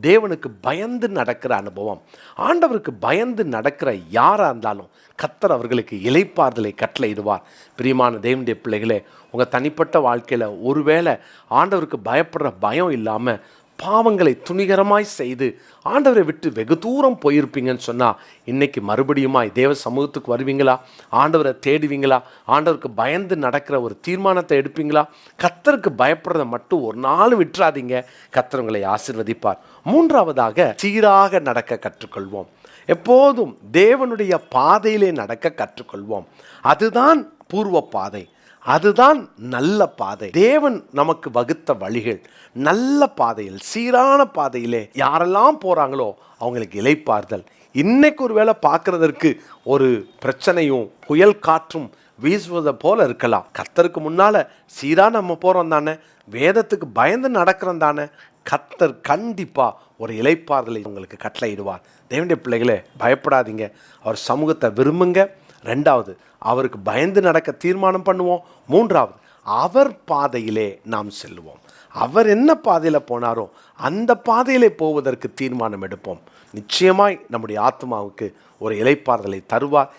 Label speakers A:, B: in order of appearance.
A: தேவனுக்கு பயந்து நடக்கிற அனுபவம். ஆண்டவருக்கு பயந்து நடக்கிற யாராக இருந்தாலும் கர்த்தர் அவர்களுக்கு இளைப்பாறுதலை கட்டளையிடுவார். பிரியமான தேவனுடைய பிள்ளைகளே, உங்கள் தனிப்பட்ட வாழ்க்கையில் ஒருவேளை ஆண்டவருக்கு பயப்படுற பயம் இல்லாமல் பாவங்களை துணிகரமாய் செய்து ஆண்டவரை விட்டு வெகு தூரம் போயிருப்பீங்கன்னு சொன்னால், இன்றைக்கி மறுபடியுமாய் தேவ சமூகத்துக்கு வருவீங்களா? ஆண்டவரை தேடுவீங்களா? ஆண்டவருக்கு பயந்து நடக்கிற ஒரு தீர்மானத்தை எடுப்பீங்களா? கர்த்தருக்கு பயப்படுறதை மட்டும் ஒரு நாள் விட்டுறாதீங்க. கர்த்தர் உங்களை ஆசீர்வதிப்பார். மூன்றாவதாக, சீராக நடக்க கற்றுக்கொள்வோம். எப்போதும் தேவனுடைய பாதையிலே நடக்க கற்றுக்கொள்வோம். அதுதான் பூர்வ பாதை, அதுதான் நல்ல பாதை. தேவன் நமக்கு வகுத்த வழிகள் நல்ல பாதையில், சீரான பாதையிலே யாரெல்லாம் போகிறாங்களோ அவங்களுக்கு இளைப்பாறுதல். இன்னைக்கு ஒரு வேளை பார்க்குறதற்கு ஒரு பிரச்சனையும் புயல் காற்றும் வீசுவதை போல இருக்கலாம். கர்த்தருக்கு முன்னால் சீராக நம்ம போகிறோம் தானே, வேதத்துக்கு பயந்து நடக்கிறோம் தானே, கர்த்தர் கண்டிப்பாக ஒரு இளைப்பாறுதலை உங்களுக்கு கட்டளையிடுவார். தேவனுடைய பிள்ளைகளே, பயப்படாதீங்க. அவர் சமூகத்தை விரும்புங்க. ரெண்டாவது, அவருக்கு பயந்து நடக்க தீர்மானம் பண்ணுவோம். மூன்றாவது, அவர் பாதையிலே நாம் செல்லுவோம். அவர் என்ன பாதையில் போனாரோ அந்த பாதையிலே போவதற்கு தீர்மானம் எடுப்போம். நிச்சயமாய் நம்முடைய ஆத்மாவுக்கு ஒரு இளைப்பாறுதலை தருவார்.